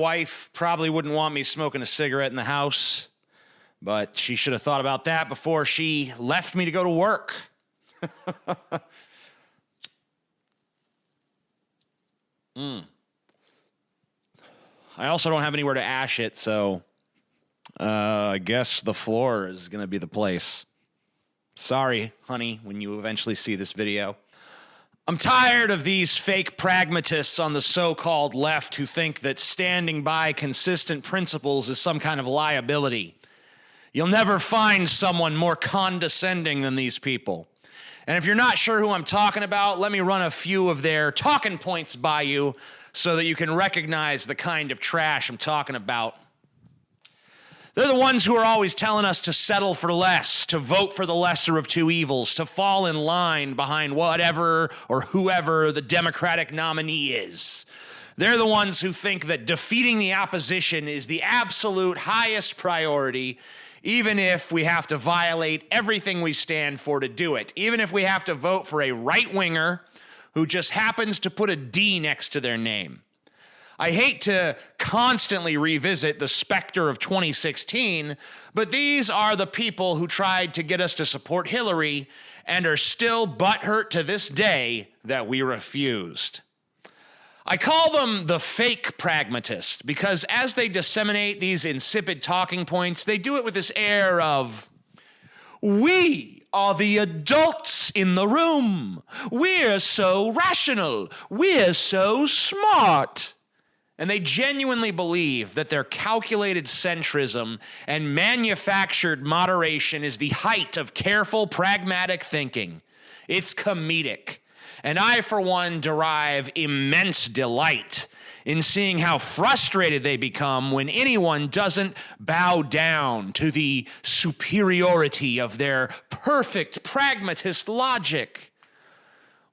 wife probably wouldn't want me smoking a cigarette in the house, but she should have thought about that before she left me to go to work. I also don't have anywhere to ash it, so I guess the floor is going to be the place. Sorry, honey, when you eventually see this video. I'm tired of these fake pragmatists on the so-called left who think that standing by consistent principles is some kind of liability. You'll never find someone more condescending than these people. And if you're not sure who I'm talking about, let me run a few of their talking points by you so that you can recognize the kind of trash I'm talking about. They're the ones who are always telling us to settle for less, to vote for the lesser of two evils, to fall in line behind whatever or whoever the Democratic nominee is. They're the ones who think that defeating the opposition is the absolute highest priority, even if we have to violate everything we stand for to do it, even if we have to vote for a right-winger who just happens to put a D next to their name. I hate to constantly revisit the specter of 2016, but these are the people who tried to get us to support Hillary and are still butthurt to this day that we refused. I call them the fake pragmatist because as they disseminate these insipid talking points, they do it with this air of, we are the adults in the room. We're so rational. We're so smart. And they genuinely believe that their calculated centrism and manufactured moderation is the height of careful, pragmatic thinking. It's comedic. And I, for one, derive immense delight in seeing how frustrated they become when anyone doesn't bow down to the superiority of their perfect pragmatist logic.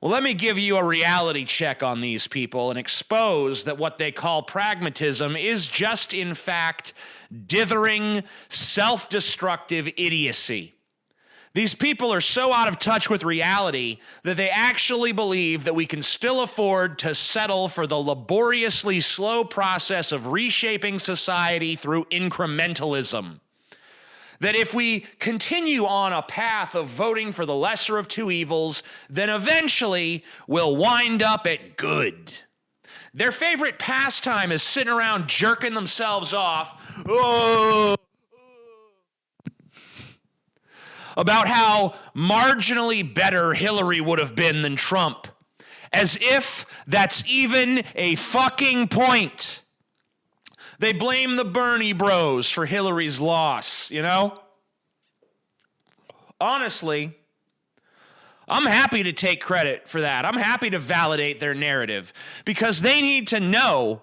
Well, let me give you a reality check on these people and expose that what they call pragmatism is just, in fact, dithering, self-destructive idiocy. These people are so out of touch with reality that they actually believe that we can still afford to settle for the laboriously slow process of reshaping society through incrementalism. That if we continue on a path of voting for the lesser of two evils, then eventually we'll wind up at good. Their favorite pastime is sitting around jerking themselves off about how marginally better Hillary would have been than Trump, as if that's even a fucking point. They blame the Bernie bros for Hillary's loss, you know? Honestly, I'm happy to take credit for that. I'm happy to validate their narrative because they need to know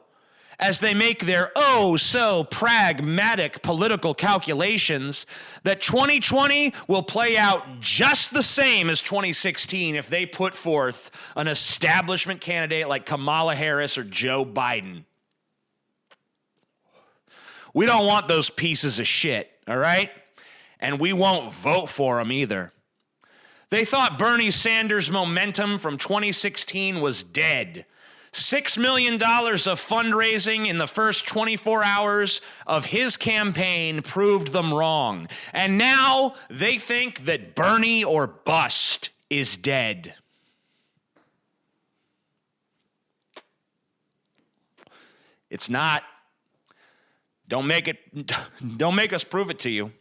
as they make their so pragmatic political calculations that 2020 will play out just the same as 2016 if they put forth an establishment candidate like Kamala Harris or Joe Biden. We don't want those pieces of shit, all right? And we won't vote for them either. They thought Bernie Sanders' momentum from 2016 was dead. $6 million of fundraising in the first 24 hours of his campaign proved them wrong. And now they think that Bernie or bust is dead. It's not. Don't make us prove it to you.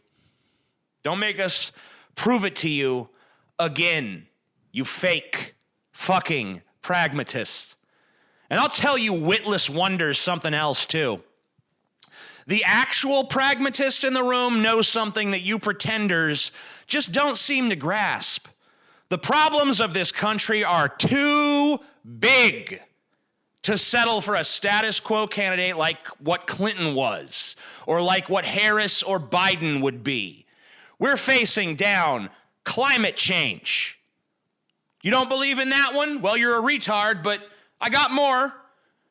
Don't make us prove it to you again, you fake fucking pragmatists. And I'll tell you witless wonders something else too. The actual pragmatist in the room knows something that you pretenders just don't seem to grasp. The problems of this country are too big to settle for a status quo candidate like what Clinton was, or like what Harris or Biden would be. We're facing down climate change. You don't believe in that one? Well, you're a retard, but I got more.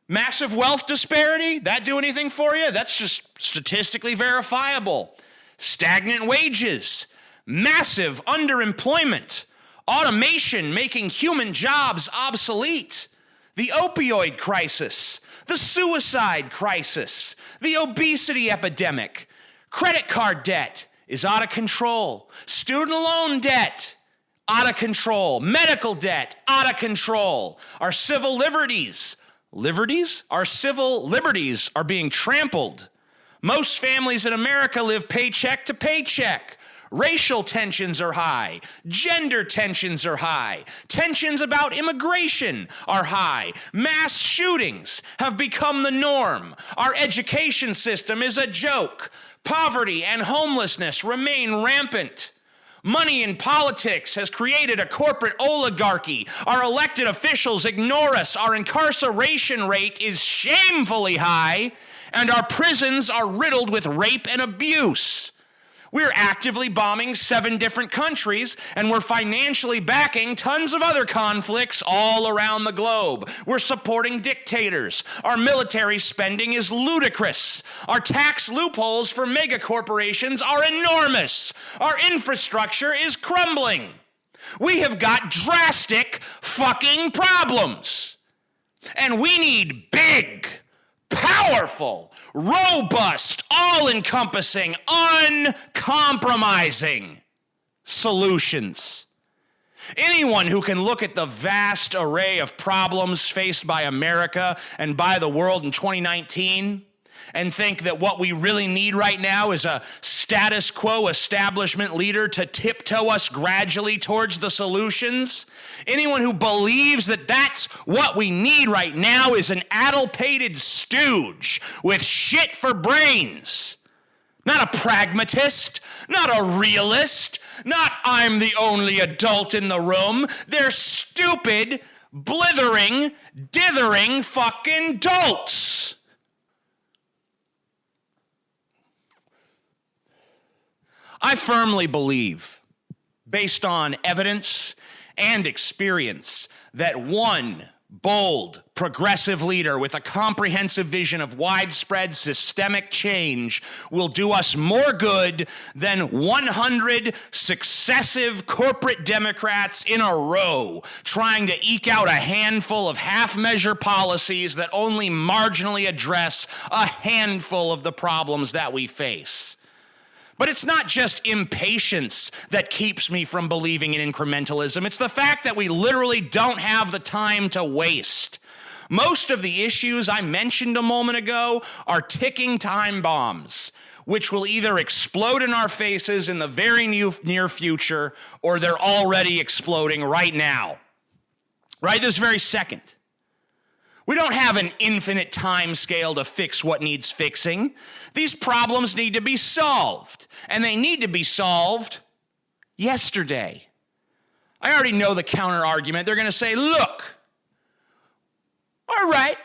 Massive wealth disparity, that do anything for you? That's just statistically verifiable. Stagnant wages, massive underemployment, automation making human jobs obsolete. the opioid crisis, the suicide crisis, the obesity epidemic, credit card debt is out of control, student loan debt, out of control, medical debt, out of control, our civil liberties, our civil liberties are being trampled. Most families in America live paycheck to paycheck. Racial tensions are high. Gender tensions are high. Tensions about immigration are high. Mass shootings have become the norm. Our education system is a joke. Poverty and homelessness remain rampant. Money in politics has created a corporate oligarchy. Our elected officials ignore us. Our incarceration rate is shamefully high, and our prisons are riddled with rape and abuse. We're actively bombing 7 different countries, and we're financially backing tons of other conflicts all around the globe. We're supporting dictators. Our military spending is ludicrous. Our tax loopholes for megacorporations are enormous. Our infrastructure is crumbling. We have got drastic fucking problems. And we need big, powerful, robust, all-encompassing, uncompromising solutions. Anyone who can look at the vast array of problems faced by America and by the world in 2019 and think that what we really need right now is a status quo establishment leader to tiptoe us gradually towards the solutions, anyone who believes that that's what we need right now is an addle-pated stooge with shit for brains. Not a pragmatist, not a realist, not I'm the only adult in the room. They're stupid, blithering, dithering fucking dolts. I firmly believe, based on evidence and experience, that one bold, progressive leader with a comprehensive vision of widespread systemic change will do us more good than 100 successive corporate Democrats in a row trying to eke out a handful of half-measure policies that only marginally address a handful of the problems that we face. But it's not just impatience that keeps me from believing in incrementalism. It's the fact that we literally don't have the time to waste. Most of the issues I mentioned a moment ago are ticking time bombs, which will either explode in our faces in the very near future, or they're already exploding right now, right this very second. We don't have an infinite time scale to fix what needs fixing. These problems need to be solved, and they need to be solved yesterday. I already know the counter argument. They're going to say, look, all right,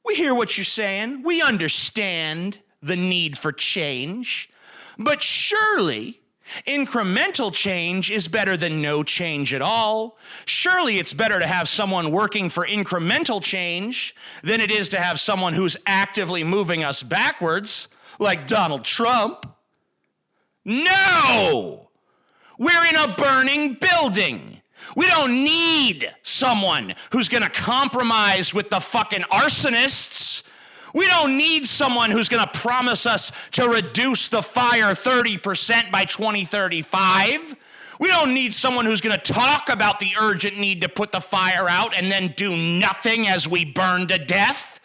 we hear what you're saying. We understand the need for change, but surely incremental change is better than no change at all. Surely it's better to have someone working for incremental change than it is to have someone who's actively moving us backwards, like Donald Trump. No! We're in a burning building. We don't need someone who's gonna compromise with the fucking arsonists. We don't need someone who's going to promise us to reduce the fire 30% by 2035. We don't need someone who's going to talk about the urgent need to put the fire out and then do nothing as we burn to death.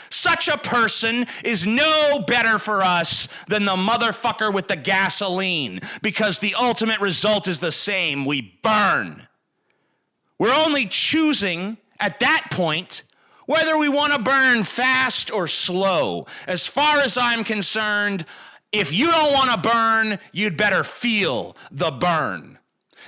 Such a person is no better for us than the motherfucker with the gasoline, because the ultimate result is the same. We burn. We're only choosing at that point whether we want to burn fast or slow. As far as I'm concerned, if you don't want to burn, you'd better feel the burn.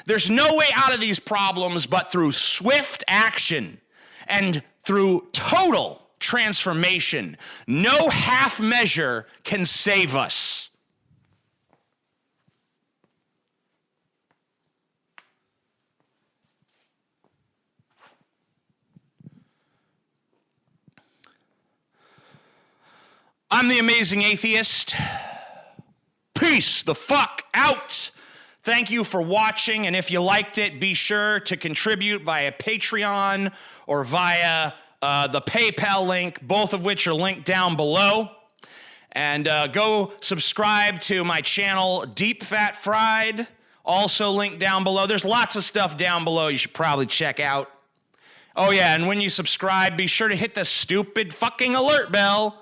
There's no way out of these problems but through swift action and through total transformation. No half measure can save us. I'm the Amazing Atheist. Peace the fuck out. Thank you for watching, and if you liked it, be sure to contribute via Patreon or via the PayPal link, both of which are linked down below. And go subscribe to my channel, Deep Fat Fried, also linked down below. There's lots of stuff down below you should probably check out. Oh yeah, and when you subscribe, be sure to hit the stupid fucking alert bell